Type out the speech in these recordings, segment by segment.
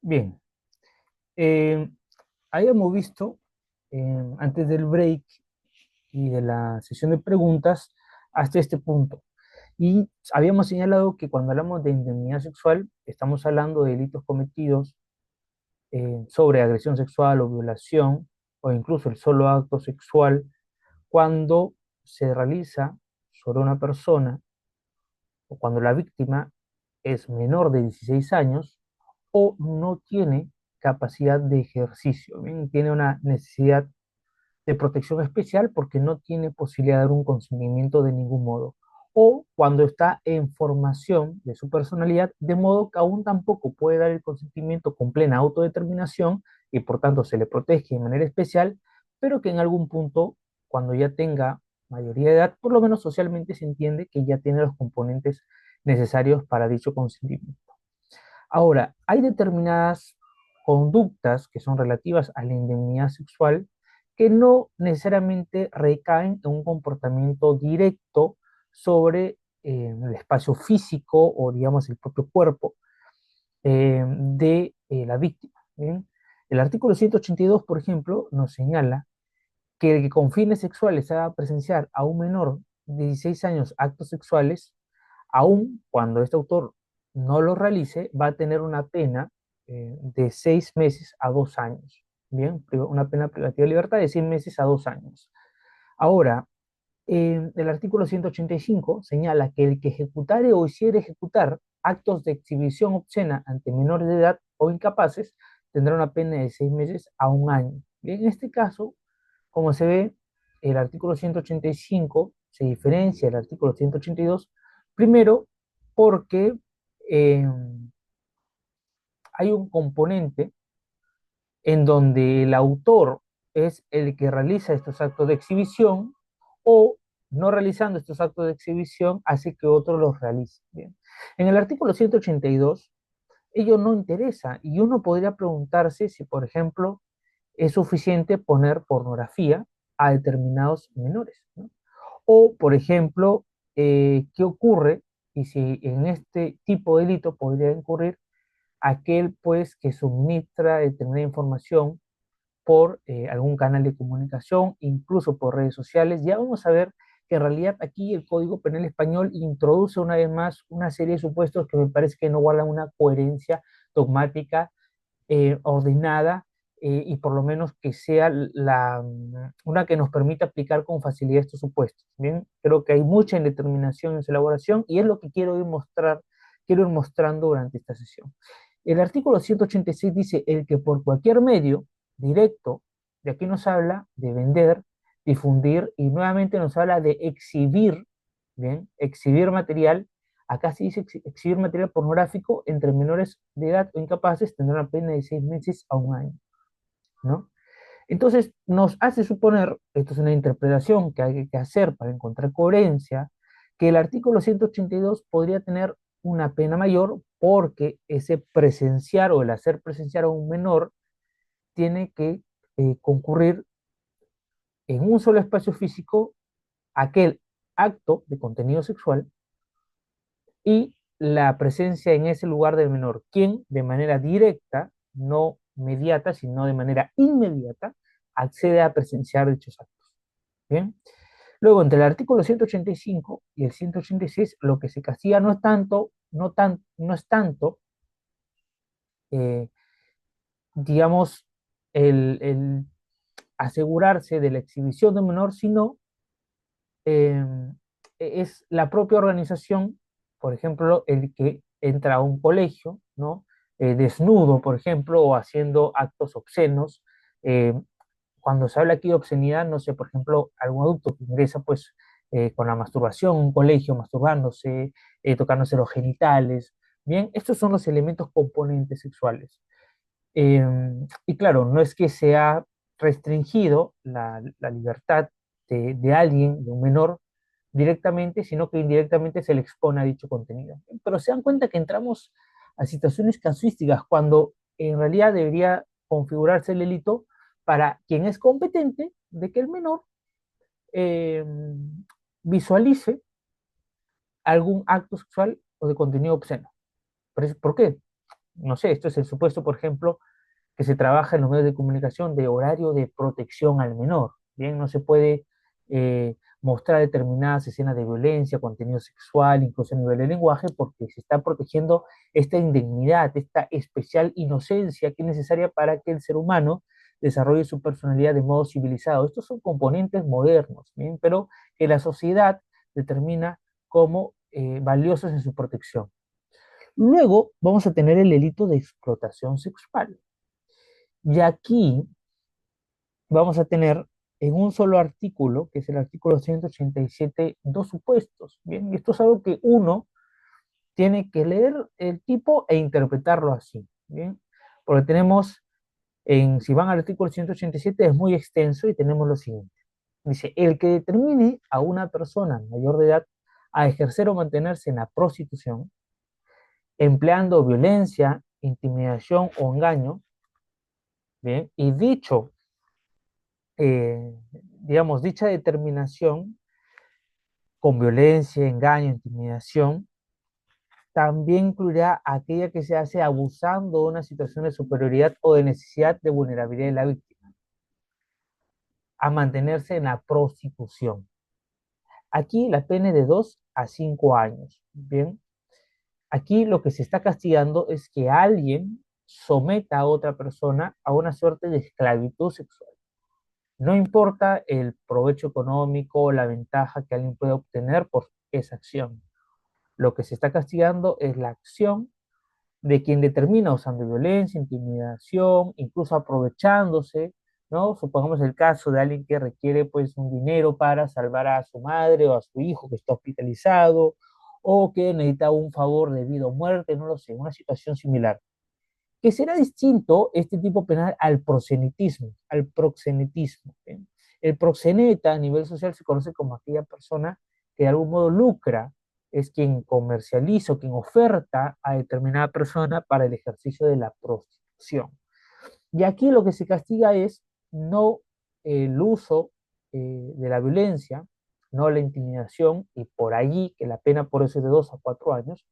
Bien, eh, habíamos visto antes del break y de la sesión de preguntas hasta este punto. Y habíamos señalado que cuando hablamos de indemnidad sexual, estamos hablando de delitos cometidos sobre agresión sexual o violación, o incluso el solo acto sexual, cuando se realiza sobre una persona o cuando la víctima es menor de 16 años o no tiene capacidad de ejercicio, ¿bien? Tiene una necesidad de protección especial porque no tiene posibilidad de dar un consentimiento de ningún modo. O cuando está en formación de su personalidad, de modo que aún tampoco puede dar el consentimiento con plena autodeterminación y por tanto se le protege de manera especial, pero que en algún punto, cuando ya tenga mayoría de edad, por lo menos socialmente se entiende que ya tiene los componentes necesarios para dicho consentimiento. Ahora, hay determinadas conductas que son relativas a la indemnidad sexual que no necesariamente recaen en un comportamiento directo sobre el espacio físico o, digamos, el propio cuerpo de la víctima. ¿Bien? El artículo 182, por ejemplo, nos señala que el que con fines sexuales haga presenciar a un menor de 16 años actos sexuales, aun cuando este autor no lo realice, va a tener una pena de 6 meses a 2 años. Bien, una pena privativa de libertad de 6 meses a 2 años. Ahora, el artículo 185 señala que el que ejecutare o hiciere ejecutar actos de exhibición obscena ante menores de edad o incapaces tendrá una pena de 6 meses a 1 año. Bien, en este caso, como se ve, el artículo 185 se diferencia del artículo 182, primero porque eh, hay un componente en donde el autor es el que realiza estos actos de exhibición o no realizando estos actos de exhibición hace que otro los realice. Bien. En el artículo 182, ello no interesa y uno podría preguntarse si, por ejemplo, es suficiente poner pornografía a determinados menores, ¿no? O, por ejemplo, ¿qué ocurre y si en este tipo de delito podría incurrir aquel pues que suministra determinada información por algún canal de comunicación, incluso por redes sociales? Ya vamos a ver que en realidad aquí el Código Penal Español introduce una vez más una serie de supuestos que me parece que no guardan una coherencia dogmática ordenada y por lo menos que sea una que nos permita aplicar con facilidad estos supuestos. Bien, creo que hay mucha indeterminación en su elaboración y es lo que quiero ir mostrando durante esta sesión. El artículo 186 dice, el que por cualquier medio directo, de aquí nos habla de vender, difundir y nuevamente nos habla de exhibir, bien, exhibir material. Acá se dice exhibir material pornográfico entre menores de edad o incapaces tendrá una pena de 6 meses a 1 año, ¿no? Entonces nos hace suponer, esto es una interpretación que hay que hacer para encontrar coherencia, que el artículo 182 podría tener una pena mayor porque ese presenciar o el hacer presenciar a un menor tiene que concurrir en un solo espacio físico aquel acto de contenido sexual y la presencia en ese lugar del menor, quien de manera directa, no mediata, sino de manera inmediata, accede a presenciar dichos actos. ¿Bien? Luego, entre el artículo 185 y el 186, lo que se castiga no es tanto, no es tanto, eh, digamos, el asegurarse de la exhibición de un menor, sino eh, es la propia organización, por ejemplo, el que entra a un colegio, ¿no? Desnudo, por ejemplo, o haciendo actos obscenos. Eh, Cuando se habla aquí de obscenidad, no sé, por ejemplo, algún adulto que ingresa pues con la masturbación, un colegio, masturbándose, tocándose los genitales. Bien, estos son los elementos componentes sexuales. Eh, y claro, no es que se ha restringido la libertad de alguien, de un menor, directamente, sino que indirectamente se le expone a dicho contenido. Pero se dan cuenta que entramos a situaciones casuísticas cuando en realidad debería configurarse el delito para quien es competente de que el menor eh, visualice algún acto sexual o de contenido obsceno. ¿Por qué? no sé, esto es el supuesto, por ejemplo, que se trabaja en los medios de comunicación de horario de protección al menor. Bien, no se puede mostrar determinadas escenas de violencia, contenido sexual, incluso a nivel de lenguaje, porque se está protegiendo esta indignidad, esta especial inocencia que es necesaria para que el ser humano desarrolle su personalidad de modo civilizado. Estos son componentes modernos, ¿bien? Pero que la sociedad determina como valiosos en su protección. Luego vamos a tener el delito de explotación sexual. Y aquí vamos a tener en un solo artículo, que es el artículo 187, dos supuestos. Bien, y esto es algo que uno tiene que leer el tipo e interpretarlo así. Bien, porque tenemos, si van al artículo 187, es muy extenso y tenemos lo siguiente. Dice, el que determine a una persona mayor de edad a ejercer o mantenerse en la prostitución, empleando violencia, intimidación o engaño, bien, y digamos, dicha determinación con violencia, engaño, intimidación, también incluirá aquella que se hace abusando de una situación de superioridad o de necesidad de vulnerabilidad de la víctima, a mantenerse en la prostitución. Aquí la pena es de 2 a 5 años. Bien, aquí lo que se está castigando es que alguien someta a otra persona a una suerte de esclavitud sexual. No importa el provecho económico o la ventaja que alguien pueda obtener por esa acción. Lo que se está castigando es la acción de quien determina usando violencia, intimidación, incluso aprovechándose, ¿no? Supongamos el caso de alguien que requiere pues un dinero para salvar a su madre o a su hijo que está hospitalizado o que necesita un favor de vida o muerte, no lo sé, una situación similar. Que será distinto este tipo penal al proxenetismo. ¿Bien? El proxeneta a nivel social se conoce como aquella persona que de algún modo lucra, es quien comercializa o quien oferta a determinada persona para el ejercicio de la prostitución. Y aquí lo que se castiga es no el uso de la violencia, no la intimidación, y por allí, que la pena por eso es de 2 a 4 años,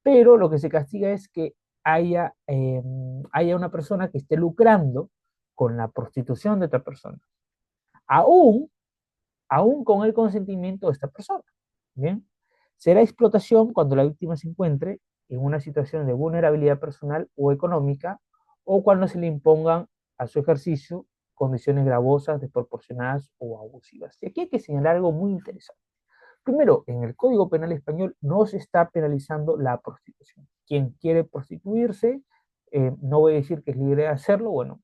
pero lo que se castiga es que haya una persona que esté lucrando con la prostitución de otra persona, aún, aún con el consentimiento de esta persona. ¿Bien? Será explotación cuando la víctima se encuentre en una situación de vulnerabilidad personal o económica o cuando se le impongan a su ejercicio condiciones gravosas, desproporcionadas o abusivas. Y aquí hay que señalar algo muy interesante. Primero, en el Código Penal español no se está penalizando la prostitución. Quien quiere prostituirse, no voy a decir que es libre de hacerlo, bueno,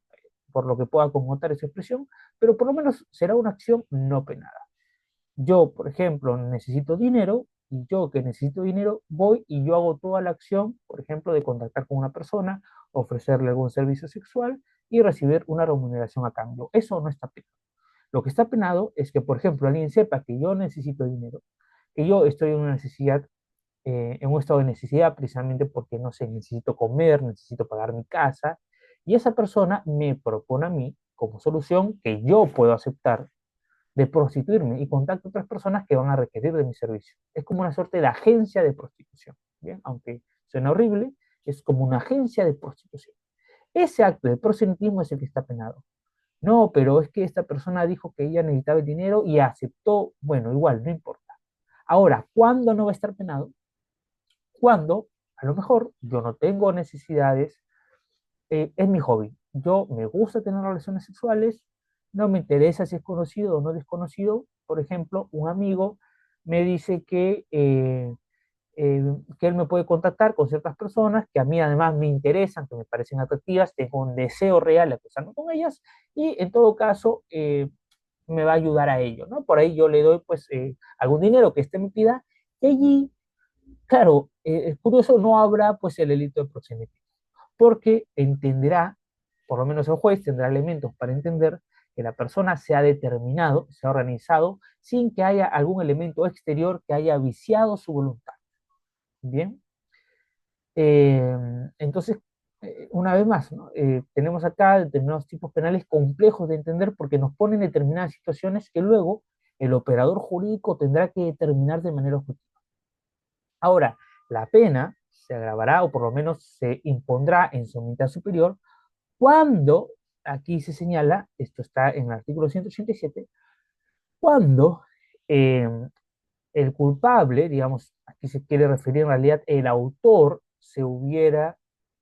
por lo que pueda connotar esa expresión, pero por lo menos será una acción no penada. Yo, por ejemplo, necesito dinero y yo que necesito dinero voy y yo hago toda la acción, por ejemplo, de contactar con una persona, ofrecerle algún servicio sexual y recibir una remuneración a cambio. Eso no está penado. Lo que está penado es que, por ejemplo, alguien sepa que yo necesito dinero, que yo estoy en una necesidad, en un estado de necesidad precisamente porque, no sé, necesito comer, necesito pagar mi casa, y esa persona me propone a mí como solución que yo puedo aceptar de prostituirme y contacto a otras personas que van a requerir de mi servicio. Es como una suerte de agencia de prostitución, ¿bien? Aunque suena horrible, es como una agencia de prostitución. Ese acto de proselitismo es el que está penado. No, pero es que esta persona dijo que ella necesitaba el dinero y aceptó, bueno, igual, no importa. Ahora, ¿cuándo no va a estar penado? Cuando a lo mejor yo no tengo necesidades, es mi hobby. Yo me gusta tener relaciones sexuales, no me interesa si es conocido o no desconocido. Por ejemplo, un amigo me dice que él me puede contactar con ciertas personas que a mí además me interesan, que me parecen atractivas, tengo un deseo real de acostarme con ellas y en todo caso me va a ayudar a ello, ¿no? Por ahí yo le doy pues algún dinero que éste me pida y allí, claro, es curioso, no habrá pues el delito de proxenetismo, porque entenderá, por lo menos el juez tendrá elementos para entender que la persona se ha determinado, se ha organizado, sin que haya algún elemento exterior que haya viciado su voluntad. Bien, eh, entonces, una vez más, ¿no? Tenemos acá determinados tipos penales complejos de entender porque nos ponen determinadas situaciones que luego el operador jurídico tendrá que determinar de manera objetiva. Ahora, la pena se agravará o por lo menos se impondrá en su mitad superior cuando, aquí se señala, esto está en el artículo 187, cuando eh, el culpable, digamos, aquí se quiere referir en realidad el autor, se hubiera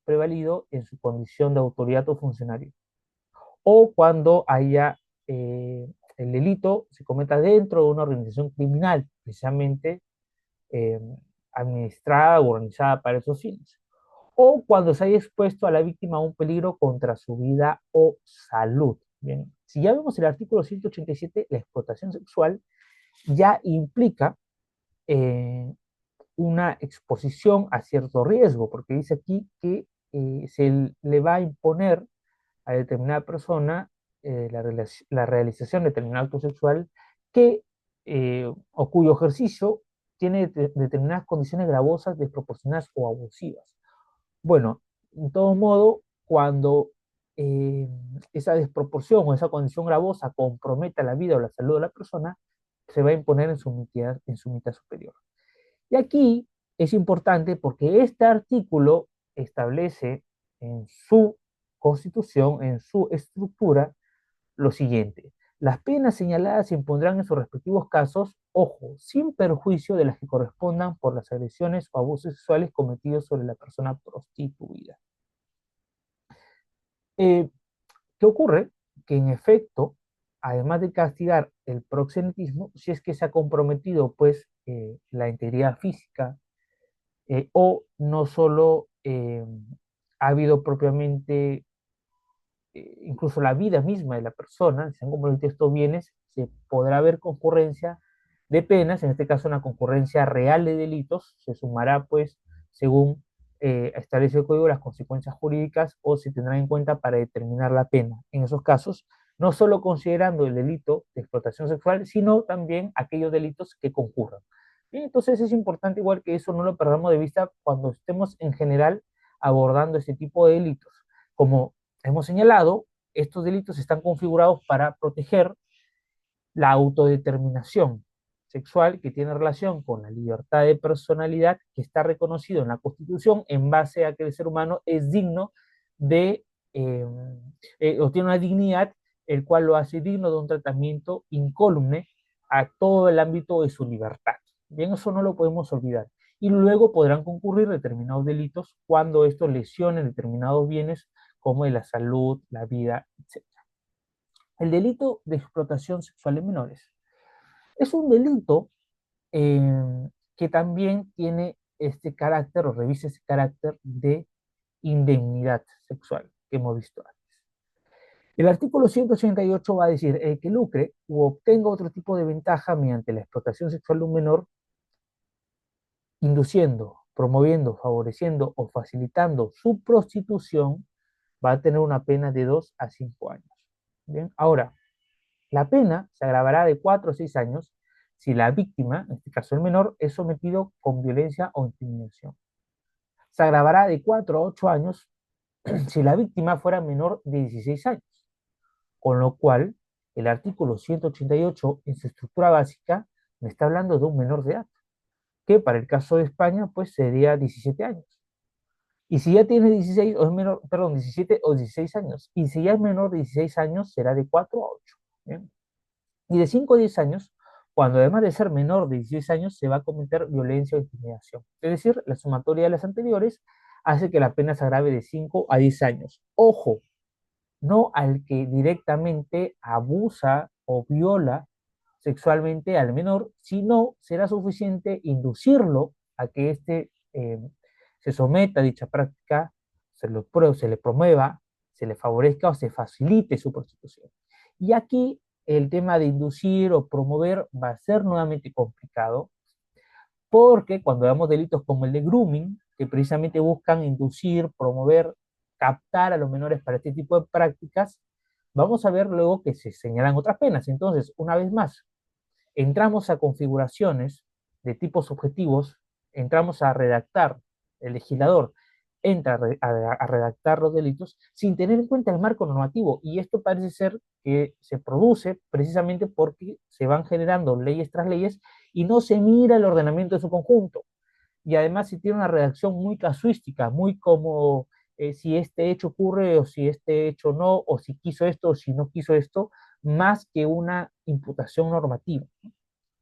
prevalido en su condición de autoridad o funcionario, o cuando haya el delito se cometa dentro de una organización criminal, precisamente eh, administrada o organizada para esos fines, o cuando se haya expuesto a la víctima a un peligro contra su vida o salud. Bien, si ya vemos el artículo 187, la explotación sexual ya implica eh, una exposición a cierto riesgo, porque dice aquí que se le va a imponer a determinada persona la realización de determinado acto sexual que, o cuyo ejercicio tiene determinadas condiciones gravosas, desproporcionadas o abusivas. Bueno, en todo modo, cuando eh, esa desproporción o esa condición gravosa comprometa la vida o la salud de la persona, se va a imponer en su mitad superior. Y aquí es importante porque este artículo establece en su constitución, en su estructura, lo siguiente. Las penas señaladas se impondrán en sus respectivos casos, ojo, sin perjuicio de las que correspondan por las agresiones o abusos sexuales cometidos sobre la persona prostituida. Eh, ¿Qué ocurre? Que en efecto, además de castigar el proxenetismo, si es que se ha comprometido pues la integridad física, o no solo ha habido propiamente incluso la vida misma de la persona, si han comprometido estos bienes, se podrá ver concurrencia de penas, en este caso una concurrencia real de delitos, se sumará pues según establece el código las consecuencias jurídicas o se tendrán en cuenta para determinar la pena. En esos casos, no solo considerando el delito de explotación sexual, sino también aquellos delitos que concurran. Y entonces es importante igual que eso no lo perdamos de vista cuando estemos en general abordando este tipo de delitos. Como hemos señalado, estos delitos están configurados para proteger la autodeterminación sexual que tiene relación con la libertad de personalidad que está reconocido en la Constitución en base a que el ser humano es digno de, eh, o tiene una dignidad el cual lo hace digno de un tratamiento incólume a todo el ámbito de su libertad. Bien, eso no lo podemos olvidar. Y luego podrán concurrir determinados delitos cuando estos lesionen determinados bienes como de la salud, la vida, etc. El delito de explotación sexual de menores es un delito que también tiene este carácter o revisa ese carácter de indemnidad sexual que hemos visto antes. El artículo 188 va a decir, el que lucre u obtenga otro tipo de ventaja mediante la explotación sexual de un menor, induciendo, promoviendo, favoreciendo o facilitando su prostitución, va a tener una pena de 2 a 5 años. Bien, ahora, la pena se agravará de 4 a 6 años si la víctima, en este caso el menor, es sometido con violencia o intimidación. Se agravará de 4 a 8 años si la víctima fuera menor de 16 años, con lo cual el artículo 188 en su estructura básica me está hablando de un menor de edad, que para el caso de España pues sería 17 años. Y si ya tiene 16 o es menor, perdón, 17 o 16 años, y si ya es menor de 16 años será de 4 a 8. ¿Bien? Y de 5 a 10 años, cuando además de ser menor de 16 años se va a cometer violencia o intimidación. Es decir, la sumatoria de las anteriores hace que la pena se agrave de 5 a 10 años. Ojo, no al que directamente abusa o viola sexualmente al menor, sino será suficiente inducirlo a que éste se someta a dicha práctica, se le promueva, se le favorezca o se facilite su prostitución. Y aquí el tema de inducir o promover va a ser nuevamente complicado, porque cuando veamos delitos como el de grooming, que precisamente buscan inducir, promover, captar a los menores para este tipo de prácticas, vamos a ver luego que se señalan otras penas. Entonces, una vez más, entramos a configuraciones de tipos objetivos, entramos a redactar, el legislador entra a redactar los delitos sin tener en cuenta el marco normativo, y esto parece ser que se produce precisamente porque se van generando leyes tras leyes y no se mira el ordenamiento en su conjunto. y además si tiene una redacción muy casuística, muy como si este hecho ocurre o si este hecho no, o si quiso esto o si no quiso esto, más que una imputación normativa.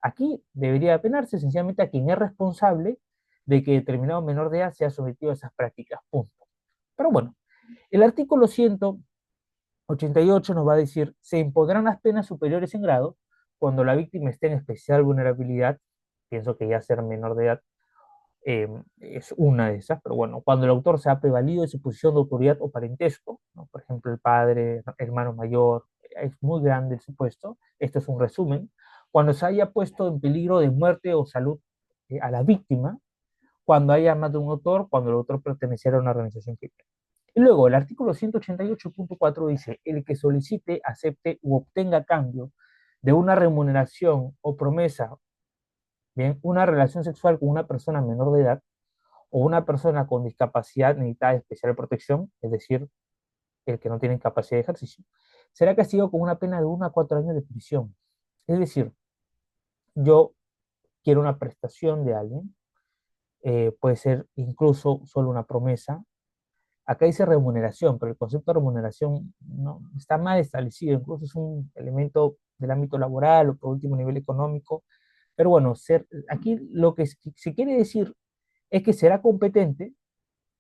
Aquí debería penarse sencillamente a quien es responsable de que determinado menor de edad sea sometido a esas prácticas, punto. Pero bueno, el artículo 188 nos va a decir, se impondrán las penas superiores en grado cuando la víctima esté en especial vulnerabilidad, pienso que ya ser menor de edad es una de esas, pero bueno, cuando el autor se ha prevalido de su posición de autoridad o parentesco, ¿no? Por ejemplo, el padre, hermano mayor, es muy grande el supuesto, esto es un resumen, cuando se haya puesto en peligro de muerte o salud a la víctima, cuando haya más de un autor, cuando el autor perteneciera a una organización criminal. Y luego el artículo 188.4 dice, el que solicite, acepte u obtenga a cambio de una remuneración o promesa, bien, una relación sexual con una persona menor de edad o una persona con discapacidad necesitada de especial protección, es decir, el que no tiene capacidad de ejercicio, será castigado con una pena de 1 a 4 años de prisión. Es decir, yo quiero una prestación de alguien, puede ser incluso solo una promesa. Acá dice remuneración, pero el concepto de remuneración no está mal establecido, incluso es un elemento del ámbito laboral o por último nivel económico. Pero bueno, aquí lo que se quiere decir es que será competente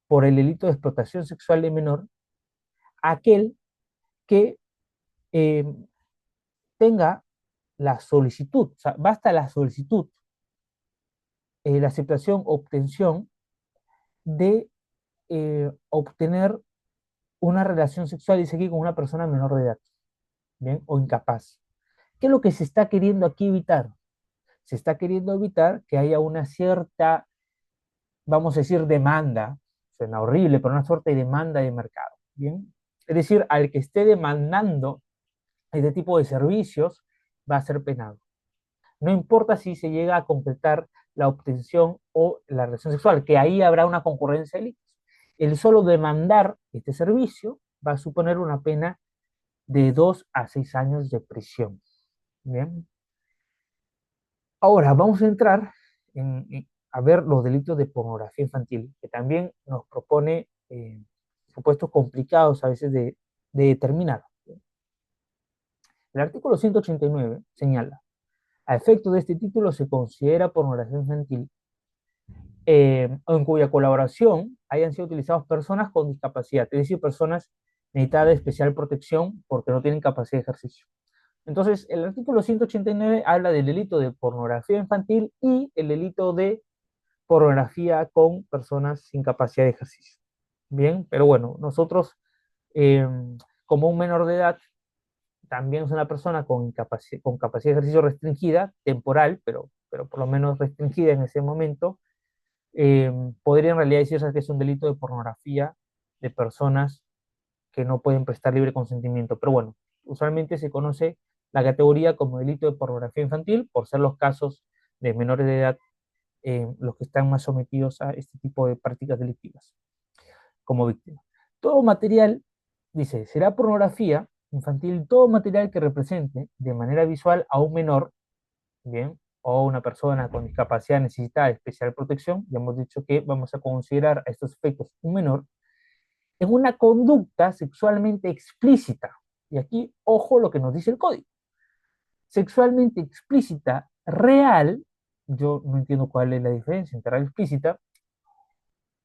por el delito de explotación sexual de menor aquel que eh, tenga la solicitud, o sea, basta la solicitud, la aceptación, obtención de obtener una relación sexual, dice aquí, con una persona menor de edad, ¿bien? O incapaz. ¿Qué es lo que se está queriendo aquí evitar? Se está queriendo evitar que haya una cierta, vamos a decir, demanda, suena horrible, pero una suerte de demanda de mercado, ¿bien? Es decir, al que esté demandando este tipo de servicios va a ser penado. No importa si se llega a completar la obtención o la relación sexual, que ahí habrá una concurrencia de delitos. El solo demandar este servicio va a suponer una pena de 2 a 6 años de prisión. Bien. Ahora vamos a entrar a ver los delitos de pornografía infantil, que también nos propone supuestos complicados a veces de determinar. El artículo 189 señala, a efecto de este título se considera pornografía infantil en cuya colaboración hayan sido utilizadas personas con discapacidad, es decir, personas necesitadas de especial protección porque no tienen capacidad de ejercicio. Entonces, el artículo 189 habla del delito de pornografía infantil y el delito de pornografía con personas sin capacidad de ejercicio. Bien, pero bueno, nosotros, eh, como un menor de edad, también es una persona con capacidad de ejercicio restringida, temporal, pero por lo menos restringida en ese momento, podría en realidad decirse que es un delito de pornografía de personas que no pueden prestar libre consentimiento. Pero bueno, usualmente se conoce la categoría como delito de pornografía infantil por ser los casos de menores de edad los que están más sometidos a este tipo de prácticas delictivas como víctimas. Todo material, dice, será pornografía infantil, todo material que represente de manera visual a un menor, bien, o una persona con discapacidad necesitada de especial protección, ya hemos dicho que vamos a considerar a estos efectos un menor, en una conducta sexualmente explícita. Y aquí, ojo lo que nos dice el código. Sexualmente explícita, real, yo no entiendo cuál es la diferencia entre real y explícita,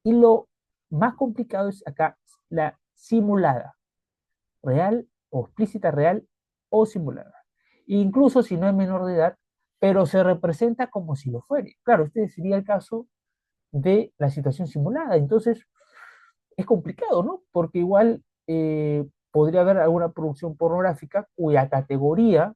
y lo más complicado es acá la simulada, real o explícita real o simulada. Incluso si no es menor de edad, pero se representa como si lo fuere. Claro, este sería el caso de la situación simulada. Entonces, es complicado, ¿no? Porque igual podría haber alguna producción pornográfica cuya categoría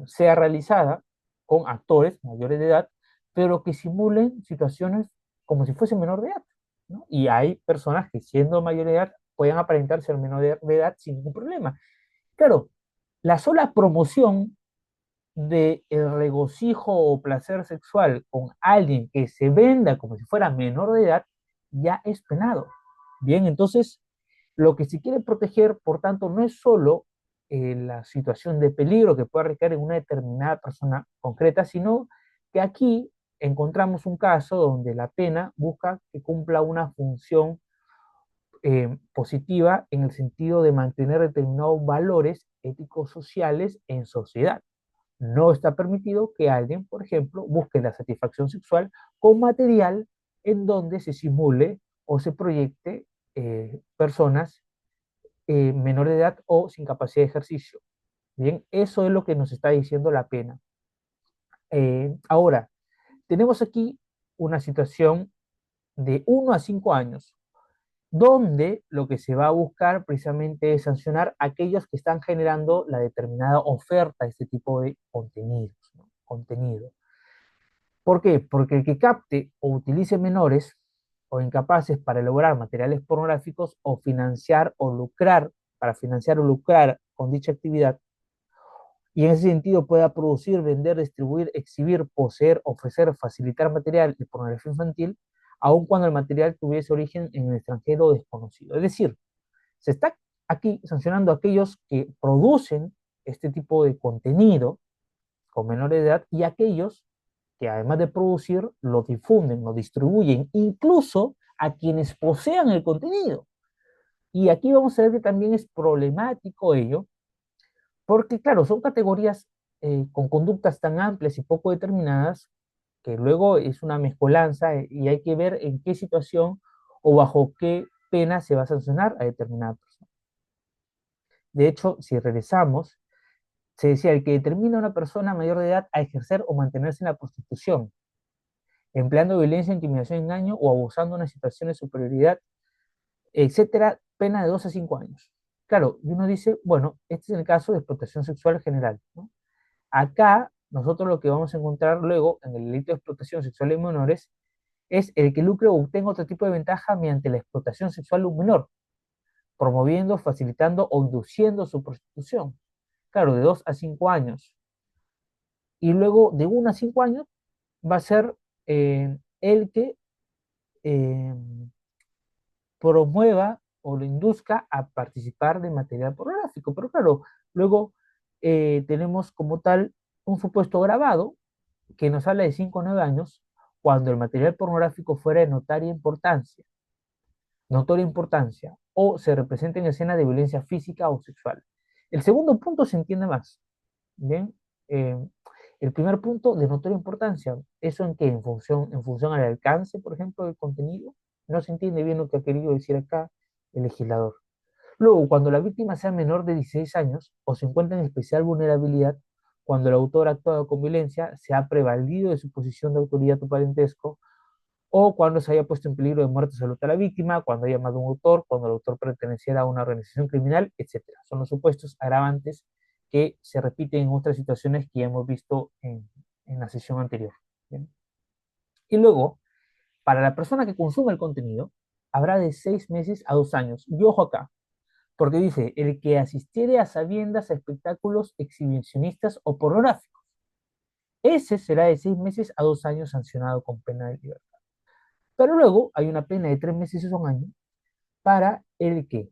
sea realizada con actores mayores de edad, pero que simulen situaciones como si fuese menor de edad, ¿no? Y hay personas que siendo mayor de edad pueden aparentar ser menor de edad sin ningún problema. Claro, la sola promoción de el regocijo o placer sexual con alguien que se venda como si fuera menor de edad ya es penado. Bien, entonces lo que se quiere proteger, por tanto, no es solo la situación de peligro que pueda recaer en una determinada persona concreta, sino que aquí encontramos un caso donde la pena busca que cumpla una función positiva en el sentido de mantener determinados valores éticos sociales en sociedad. No está permitido que alguien, por ejemplo, busque la satisfacción sexual con material en donde se simule o se proyecte personas menor de edad o sin capacidad de ejercicio. Bien, eso es lo que nos está diciendo la pena. Ahora, tenemos aquí una situación de 1 a 5 años, donde lo que se va a buscar precisamente es sancionar a aquellos que están generando la determinada oferta de este tipo de contenidos, ¿no? Contenido. ¿Por qué? Porque el que capte o utilice menores o incapaces para elaborar materiales pornográficos o financiar o lucrar, para financiar o lucrar con dicha actividad, y en ese sentido pueda producir, vender, distribuir, exhibir, poseer, ofrecer, facilitar material de pornografía infantil, aun cuando el material tuviese origen en el extranjero desconocido. Es decir, se está aquí sancionando a aquellos que producen este tipo de contenido con menores de edad y aquellos que además de producir, lo difunden, lo distribuyen, incluso a quienes posean el contenido. Y aquí vamos a ver que también es problemático ello, porque claro, son categorías con conductas tan amplias y poco determinadas que luego es una mezcolanza y hay que ver en qué situación o bajo qué pena se va a sancionar a determinada persona. De hecho, si regresamos, se decía el que determina a una persona mayor de edad a ejercer o mantenerse en la prostitución, empleando violencia, intimidación, engaño o abusando de una situación de superioridad, etcétera, pena de 2 a 5 años. Claro, y uno dice, bueno, este es el caso de explotación sexual general, ¿no? Acá, nosotros lo que vamos a encontrar luego en el delito de explotación sexual de menores es el que lucre o obtenga otro tipo de ventaja mediante la explotación sexual de un menor, promoviendo, facilitando o induciendo su prostitución. Claro, de 2 a 5 años. Y luego de 1 a 5 años va a ser el que eh, promueva o lo induzca a participar de material pornográfico. Pero claro, luego tenemos como tal un supuesto grabado que nos habla de 5 o 9 años cuando el material pornográfico fuera de notoria importancia, o se representa en escenas de violencia física o sexual. El segundo punto se entiende más, ¿bien? Eh, el primer punto de notoria importancia, ¿eso en qué? En función al alcance, por ejemplo, del contenido. No se entiende bien lo que ha querido decir acá el legislador. Luego, cuando la víctima sea menor de 16 años o se encuentra en especial vulnerabilidad, cuando el autor ha actuado con violencia, se ha prevalido de su posición de autoridad o parentesco, o cuando se haya puesto en peligro de muerte o salud a la víctima, cuando haya más de un autor, cuando el autor perteneciera a una organización criminal, etcétera. Son los supuestos agravantes que se repiten en otras situaciones que ya hemos visto en la sesión anterior. ¿Bien? Y luego, para la persona que consume el contenido, habrá de 6 meses a 2 años. Y ojo acá, porque dice, el que asistiere a sabiendas a espectáculos exhibicionistas o pornográficos. Ese será de 6 meses a 2 años sancionado con pena de libertad. Pero luego hay una pena de 3 meses y 1 año para el que,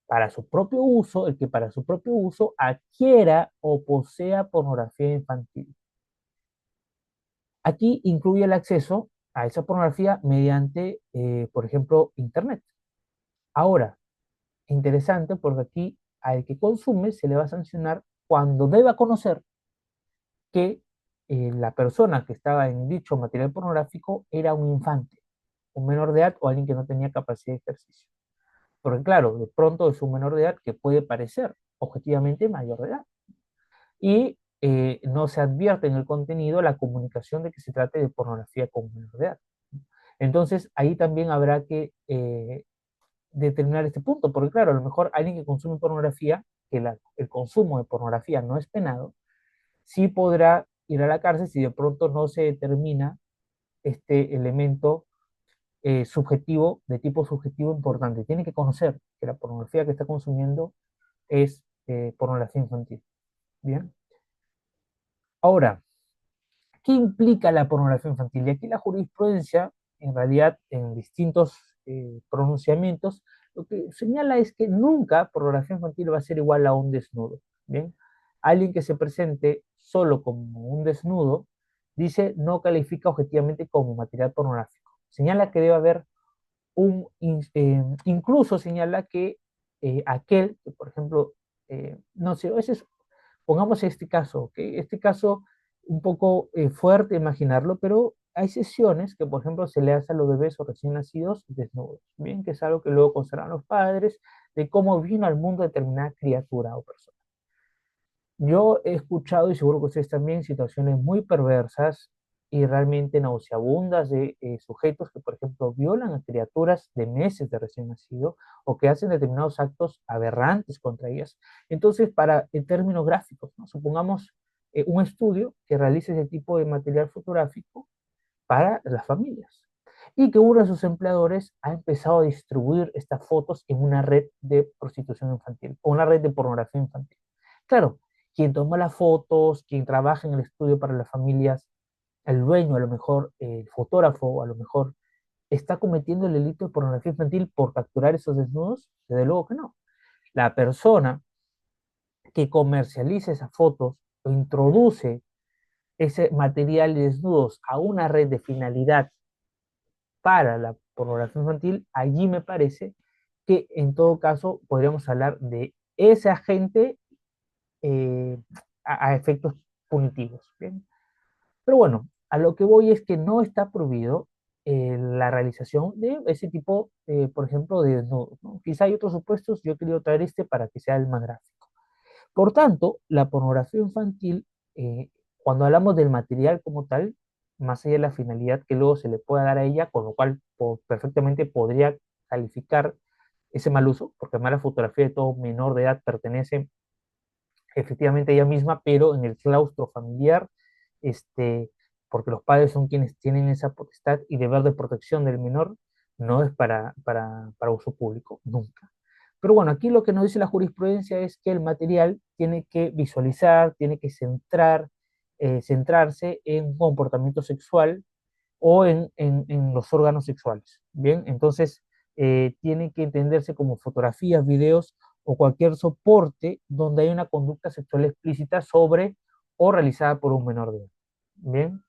para su propio uso, el que para su propio uso adquiera o posea pornografía infantil. Aquí incluye el acceso a esa pornografía mediante, por ejemplo, Internet. Ahora, interesante porque aquí al que consume se le va a sancionar cuando deba conocer que la persona que estaba en dicho material pornográfico era un infante, un menor de edad o alguien que no tenía capacidad de ejercicio. Porque claro, de pronto es un menor de edad que puede parecer objetivamente mayor de edad. Y no se advierte en el contenido la comunicación de que se trate de pornografía con menor de edad. Entonces, ahí también habrá que determinar este punto, porque claro, a lo mejor alguien que consume pornografía, que el consumo de pornografía no es penado, sí podrá ir a la cárcel si de pronto no se determina este elemento subjetivo, de tipo subjetivo importante. Tiene que conocer que la pornografía que está consumiendo es pornografía infantil. Bien. Ahora, ¿qué implica la pornografía infantil? Y aquí la jurisprudencia, en realidad, en distintos pronunciamientos, lo que señala es que nunca pornografía infantil va a ser igual a un desnudo. Bien. Alguien que se presente solo como un desnudo dice no califica objetivamente como material pornográfico. Señala que debe haber incluso señala que aquel, que por ejemplo, no sé, a veces pongamos este caso, ¿ok? Este caso un poco fuerte imaginarlo, pero hay sesiones que, por ejemplo, se le hace a los bebés o recién nacidos desnudos, bien, que es algo que luego consideran los padres de cómo vino al mundo determinada criatura o persona. Yo he escuchado, y seguro que ustedes también, situaciones muy perversas y realmente nauseabundas de sujetos que, por ejemplo, violan a criaturas de meses de recién nacido o que hacen determinados actos aberrantes contra ellas. Entonces, en términos gráficos, ¿no? Supongamos un estudio que realice ese tipo de material fotográfico para las familias y que uno de sus empleadores ha empezado a distribuir estas fotos en una red de prostitución infantil o una red de pornografía infantil. Claro, quien toma las fotos, quien trabaja en el estudio para las familias, el dueño, a lo mejor el fotógrafo, a lo mejor está cometiendo el delito de pornografía infantil por capturar esos desnudos, desde luego que no. La persona que comercializa esas fotos o introduce ese material de desnudos a una red de finalidad para la pornografía infantil, allí me parece que en todo caso podríamos hablar de ese agente eh, a efectos punitivos. ¿Bien? Pero bueno, a lo que voy es que no está prohibido la realización de ese tipo, por ejemplo, de desnudos, ¿no? Quizá hay otros supuestos, yo he querido traer este para que sea el más gráfico. Por tanto, la pornografía infantil, cuando hablamos del material como tal, más allá de la finalidad que luego se le pueda dar a ella, con lo cual perfectamente podría calificar ese mal uso, porque además la fotografía de todo menor de edad pertenece efectivamente ella misma, pero en el claustro familiar, este, porque los padres son quienes tienen esa potestad y deber de protección del menor, no es para uso público, nunca. Pero bueno, aquí lo que nos dice la jurisprudencia es que el material tiene que visualizar, tiene que centrarse en un comportamiento sexual o en los órganos sexuales. Bien, entonces tiene que entenderse como fotografías, videos o cualquier soporte donde hay una conducta sexual explícita sobre o realizada por un menor de edad. Bien,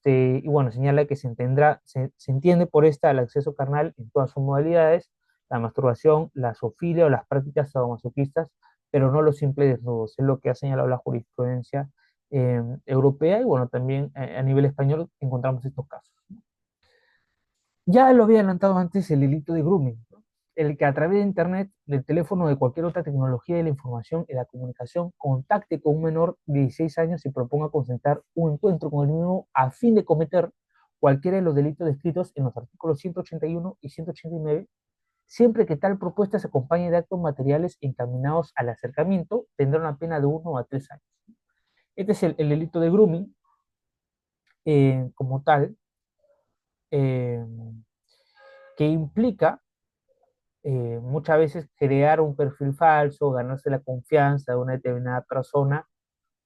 y bueno, señala que se entiende por esta el acceso carnal en todas sus modalidades, la masturbación, la zoofilia o las prácticas sadomasoquistas, pero no los simples desnudos, es lo que ha señalado la jurisprudencia europea y bueno, también a nivel español encontramos estos casos. Ya lo había adelantado antes el delito de grooming, ¿no? El que a través de Internet, del teléfono o de cualquier otra tecnología de la información y la comunicación contacte con un menor de 16 años y proponga concentrar un encuentro con el mismo a fin de cometer cualquiera de los delitos descritos en los artículos 181 y 189, siempre que tal propuesta se acompañe de actos materiales encaminados al acercamiento, tendrá una pena de 1 a 3 años. Este es el delito de grooming como tal, eh, que implica muchas veces crear un perfil falso, ganarse la confianza de una determinada persona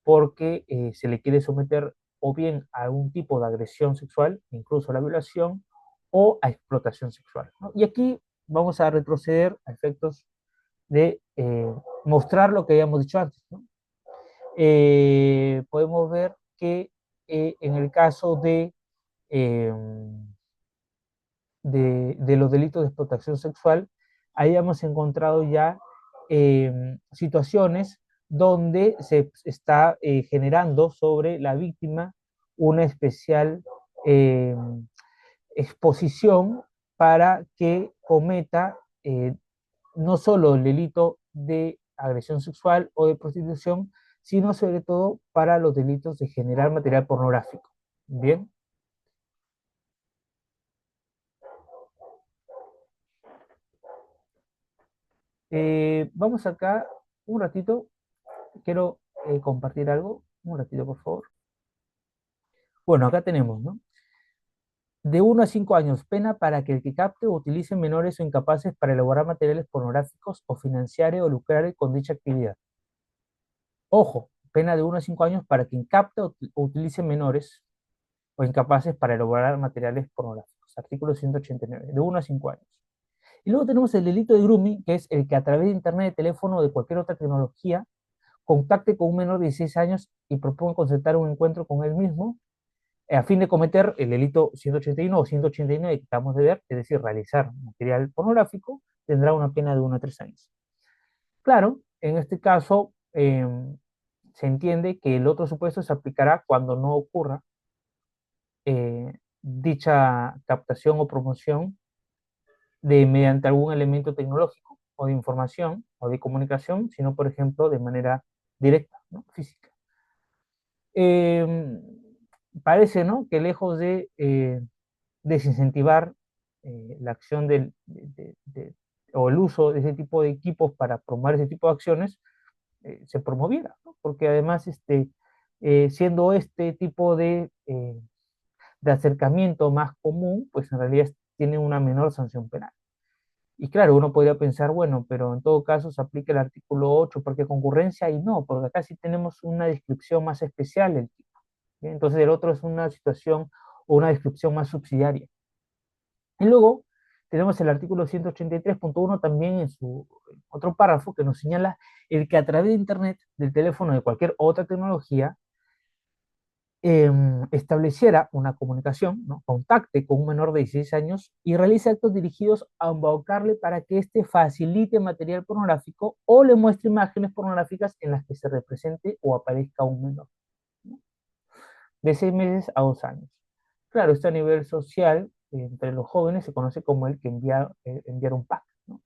porque se le quiere someter o bien a un tipo de agresión sexual, incluso a la violación, o a explotación sexual, ¿no? Y aquí vamos a retroceder a efectos de mostrar lo que habíamos dicho antes, ¿no? Podemos ver que en el caso eh, de los delitos de explotación sexual, ahí hemos encontrado ya situaciones donde se está generando sobre la víctima una especial eh, exposición para que cometa no solo el delito de agresión sexual o de prostitución, sino sobre todo para los delitos de generar material pornográfico. Bien, vamos acá un ratito, quiero compartir algo, un ratito por favor. Bueno, acá tenemos, ¿no? De 1 a 5 años, pena para que el que capte o utilice menores o incapaces para elaborar materiales pornográficos o financiar o lucrar con dicha actividad. Ojo, pena de 1 a 5 años para quien capte o utilice menores o incapaces para elaborar materiales pornográficos. Artículo 189, de 1 a 5 años. Y luego tenemos el delito de grooming, que es el que a través de internet, de teléfono o de cualquier otra tecnología contacte con un menor de 16 años y proponga concertar un encuentro con él mismo a fin de cometer el delito 181 o 189 que acabamos de ver, es decir, realizar material pornográfico, tendrá una pena de 1 a 3 años. Claro, en este caso se entiende que el otro supuesto se aplicará cuando no ocurra dicha captación o promoción mediante algún elemento tecnológico o de información o de comunicación, sino, por ejemplo, de manera directa, ¿no? Física. Eh, Parece, ¿no?, que lejos de desincentivar la acción o el uso de ese tipo de equipos para promover ese tipo de acciones, se promoviera, ¿no? Porque además, siendo este tipo de acercamiento más común, pues en realidad tiene una menor sanción penal. Y claro, uno podría pensar, bueno, pero en todo caso se aplica el artículo 8 porque concurrencia y no, porque acá sí tenemos una descripción más especial del tipo. ¿Bien? Entonces el otro es una situación o una descripción más subsidiaria. Y luego tenemos el artículo 183.1 también en su otro párrafo que nos señala el que a través de Internet, del teléfono, de cualquier otra tecnología, estableciera una comunicación, ¿no?, contacte con un menor de 16 años y realice actos dirigidos a embaucarle para que éste facilite material pornográfico o le muestre imágenes pornográficas en las que se represente o aparezca un menor, ¿no?, de 6 meses a 2 años. Claro, esto a nivel social, entre los jóvenes, se conoce como el que enviar un pack, ¿no?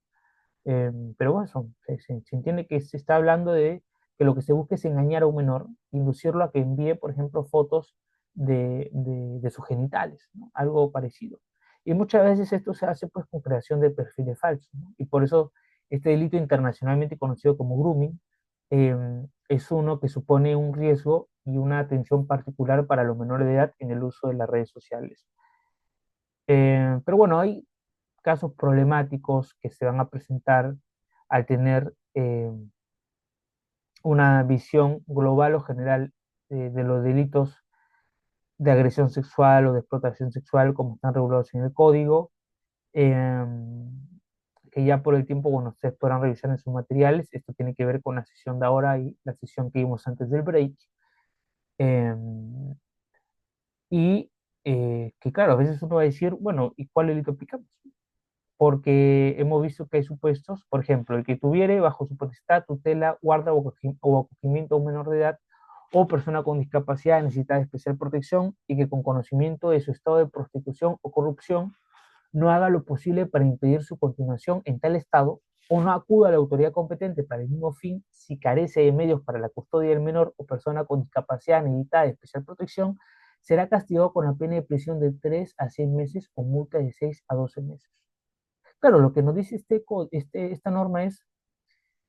Pero bueno, se entiende que se está hablando de que lo que se busca es engañar a un menor, inducirlo a que envíe, por ejemplo, fotos de sus genitales, ¿no? Algo parecido. Y muchas veces esto se hace pues con creación de perfiles falsos, ¿no? Y por eso este delito internacionalmente conocido como grooming es uno que supone un riesgo y una atención particular para los menores de edad en el uso de las redes sociales. Pero bueno, hay casos problemáticos que se van a presentar al tener una visión global o general de los delitos de agresión sexual o de explotación sexual como están regulados en el código, eh, que ya por el tiempo, bueno, ustedes podrán revisar en sus materiales. Esto tiene que ver con la sesión de ahora y la sesión que vimos antes del break. Eh, y que claro, a veces uno va a decir, bueno, ¿y cuál delito aplicamos? Porque hemos visto que hay supuestos, por ejemplo, el que tuviere bajo su potestad, tutela, guarda o acogimiento a un menor de edad o persona con discapacidad necesitada de especial protección y que con conocimiento de su estado de prostitución o corrupción no haga lo posible para impedir su continuación en tal estado o no acuda a la autoridad competente para el mismo fin si carece de medios para la custodia del menor o persona con discapacidad necesitada de especial protección, será castigado con la pena de prisión de 3 a 6 meses o multa de 6 a 12 meses. Claro, lo que nos dice esta norma es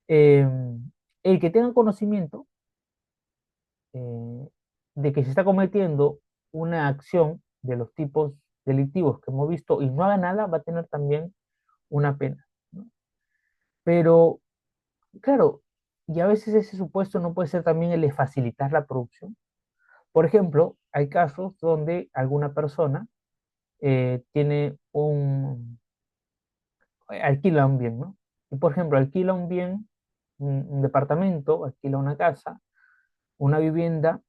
eh, el que tenga conocimiento eh, de que se está cometiendo una acción de los tipos delictivos que hemos visto y no haga nada, va a tener también una pena, ¿no? Pero, claro, y a veces ese supuesto no puede ser también el de facilitar la producción. Por ejemplo, hay casos donde alguna persona tiene alquila un bien, ¿no? Y por ejemplo, alquila un bien, un departamento, alquila una casa, una vivienda,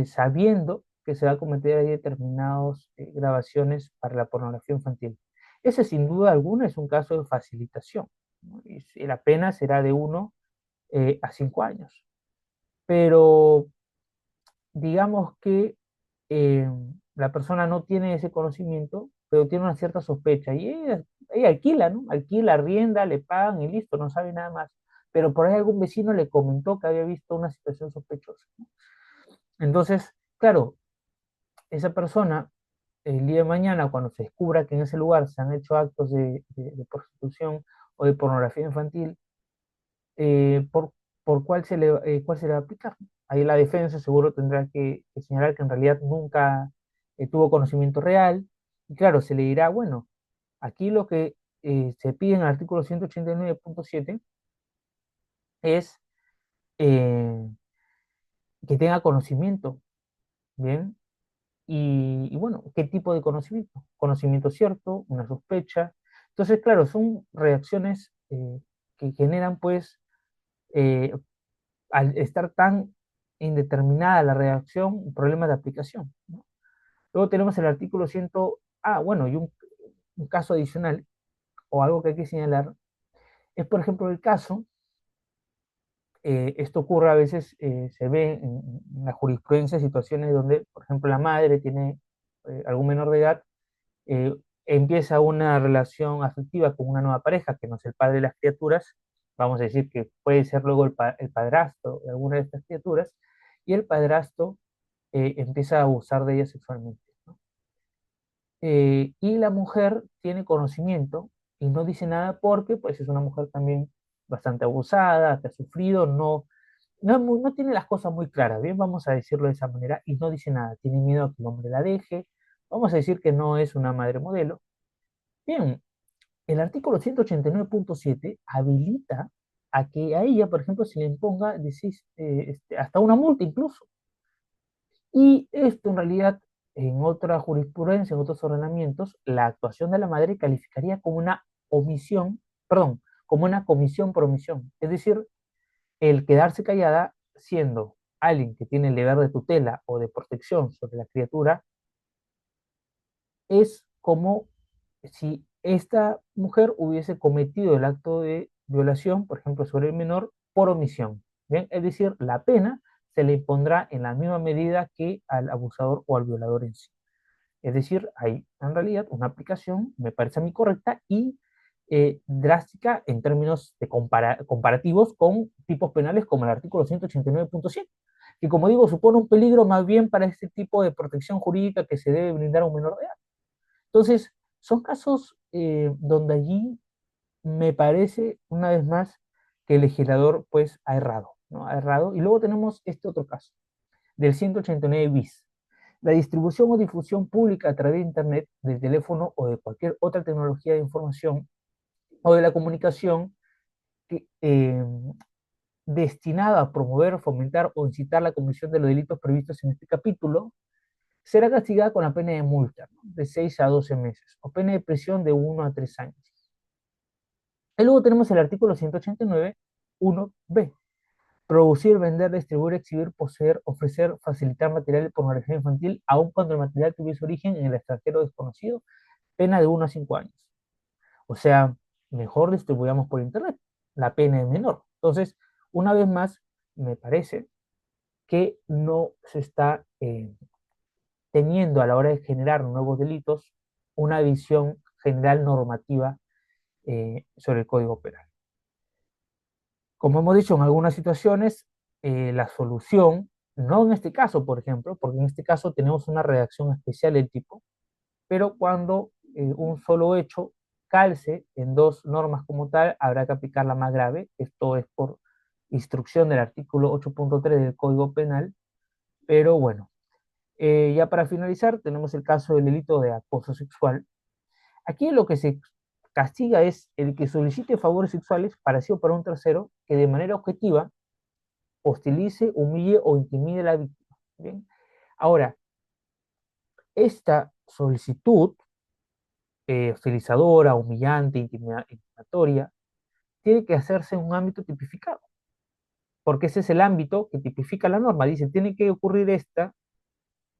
sabiendo que se va a cometer ahí determinadas grabaciones para la pornografía infantil. Ese sin duda alguna es un caso de facilitación, ¿no? Y la pena será de 1 a 5 años. Pero digamos que eh, la persona no tiene ese conocimiento, pero tiene una cierta sospecha. Y ella alquila, ¿no? Alquila, arrienda, le pagan y listo, no sabe nada más. Pero por ahí algún vecino le comentó que había visto una situación sospechosa, ¿no? Entonces, claro, esa persona, el día de mañana, cuando se descubra que en ese lugar se han hecho actos de prostitución o de pornografía infantil, por cuál se le va a aplicar. Ahí la defensa seguro tendrá que señalar que en realidad nunca tuvo conocimiento real. Y claro, se le dirá, bueno, aquí lo que se pide en el artículo 189.7 es eh, que tenga conocimiento, ¿bien? Y bueno, ¿qué tipo de conocimiento? Conocimiento cierto, una sospecha. Entonces, claro, son reacciones que generan, pues, eh, al estar tan indeterminada la reacción, problemas de aplicación, ¿no? Luego tenemos el artículo 100, bueno, y un caso adicional, o algo que hay que señalar, es por ejemplo el caso, esto ocurre a veces, se ve en la jurisprudencia, situaciones donde, por ejemplo, la madre tiene algún menor de edad, eh, empieza una relación afectiva con una nueva pareja, que no es el padre de las criaturas, vamos a decir que puede ser luego el padrastro de alguna de estas criaturas, y el padrastro empieza a abusar de ella sexualmente, ¿no? Y la mujer tiene conocimiento y no dice nada porque pues es una mujer también bastante abusada, que ha sufrido, no tiene las cosas muy claras, bien, vamos a decirlo de esa manera, y no dice nada, tiene miedo a que el hombre la deje, vamos a decir que no es una madre modelo. Bien, el artículo 189.7 habilita a que a ella, por ejemplo, se le imponga hasta una multa incluso. Y esto en realidad, en otra jurisprudencia, en otros ordenamientos, la actuación de la madre calificaría como una omisión, perdón, como una comisión por omisión. Es decir, el quedarse callada siendo alguien que tiene el deber de tutela o de protección sobre la criatura es como si esta mujer hubiese cometido el acto de violación, por ejemplo, sobre el menor, por omisión. ¿Bien? Es decir, la pena se le impondrá en la misma medida que al abusador o al violador en sí. Es decir, hay en realidad una aplicación, me parece a mí correcta y drástica en términos de comparativos con tipos penales como el artículo 189.100, que como digo, supone un peligro más bien para este tipo de protección jurídica que se debe brindar a un menor de edad. Entonces, son casos donde allí me parece, una vez más, que el legislador pues ha errado, ¿no? Ha errado. Y luego tenemos este otro caso, del 189 bis. La distribución o difusión pública a través de Internet, del teléfono o de cualquier otra tecnología de información o de la comunicación que, destinada a promover, fomentar o incitar la comisión de los delitos previstos en este capítulo, será castigada con la pena de multa, ¿no? De 6 a 12 meses o pena de prisión de 1 a 3 años. Y luego tenemos el artículo 189, 1b. Producir, vender, distribuir, exhibir, poseer, ofrecer, facilitar material de pornografía infantil, aun cuando el material tuviese origen en el extranjero desconocido, pena de 1 a 5 años. O sea, mejor distribuyamos por internet, la pena es menor. Entonces, una vez más, me parece que no se está teniendo a la hora de generar nuevos delitos una visión general normativa sobre el Código Penal. Como hemos dicho, en algunas situaciones, la solución, no en este caso, por ejemplo, porque en este caso tenemos una redacción especial del tipo, pero cuando un solo hecho calce en dos normas como tal, habrá que aplicar la más grave. Esto es por instrucción del artículo 8.3 del Código Penal, pero bueno, ya para finalizar, tenemos el caso del delito de acoso sexual. Aquí lo que se castiga es el que solicite favores sexuales para sí o para un tercero que de manera objetiva hostilice, humille o intimide a la víctima. ¿Bien? Ahora, esta solicitud hostilizadora, humillante, intimidatoria, tiene que hacerse en un ámbito tipificado, porque ese es el ámbito que tipifica la norma. Dice, tiene que ocurrir esta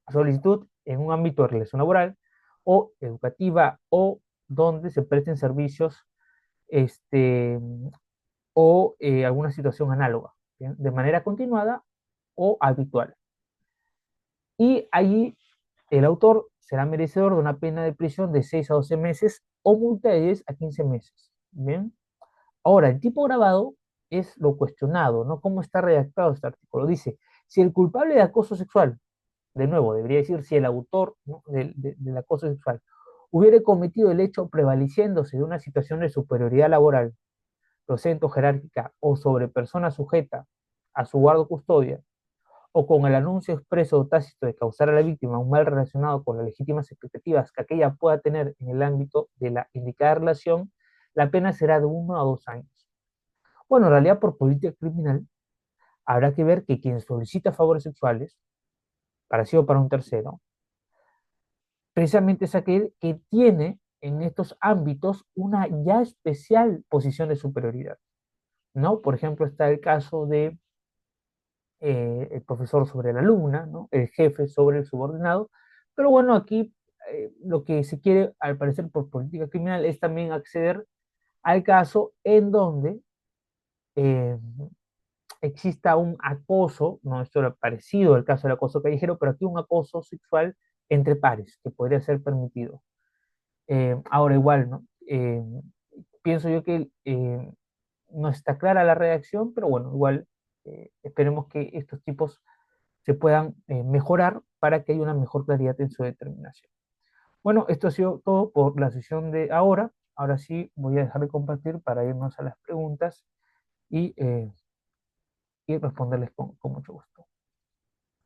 solicitud en un ámbito de relación laboral o educativa o donde se presten servicios este, o alguna situación análoga, ¿bien? De manera continuada o habitual. Y allí el autor será merecedor de una pena de prisión de 6 a 12 meses o multa de 10 a 15 meses. ¿Bien? Ahora, el tipo grabado es lo cuestionado, ¿no? ¿Cómo está redactado este artículo? Dice, si el culpable de acoso sexual, de nuevo, debería decir si el autor, ¿no?, del acoso sexual hubiera cometido el hecho prevaleciéndose de una situación de superioridad laboral, docente o jerárquica o sobre persona sujeta a su guarda o custodia, o con el anuncio expreso o tácito de causar a la víctima un mal relacionado con las legítimas expectativas que aquella pueda tener en el ámbito de la indicada relación, la pena será de 1 a 2 años. Bueno, en realidad por política criminal habrá que ver que quien solicita favores sexuales, para sí o para un tercero, precisamente es aquel que tiene en estos ámbitos una ya especial posición de superioridad, ¿no? Por ejemplo, está el caso de el profesor sobre la alumna, ¿no? El jefe sobre el subordinado, Pero bueno, aquí lo que se quiere, al parecer, por política criminal es también acceder al caso en donde eh, exista un acoso, no esto era parecido al caso del acoso callejero, pero aquí un acoso sexual entre pares, que podría ser permitido. Ahora igual, ¿no? Pienso yo que no está clara la redacción, pero bueno, igual esperemos que estos tipos se puedan mejorar para que haya una mejor claridad en su determinación. Bueno, esto ha sido todo por la sesión de ahora. Ahora sí voy a dejar de compartir para irnos a las preguntas y, y responderles con mucho gusto.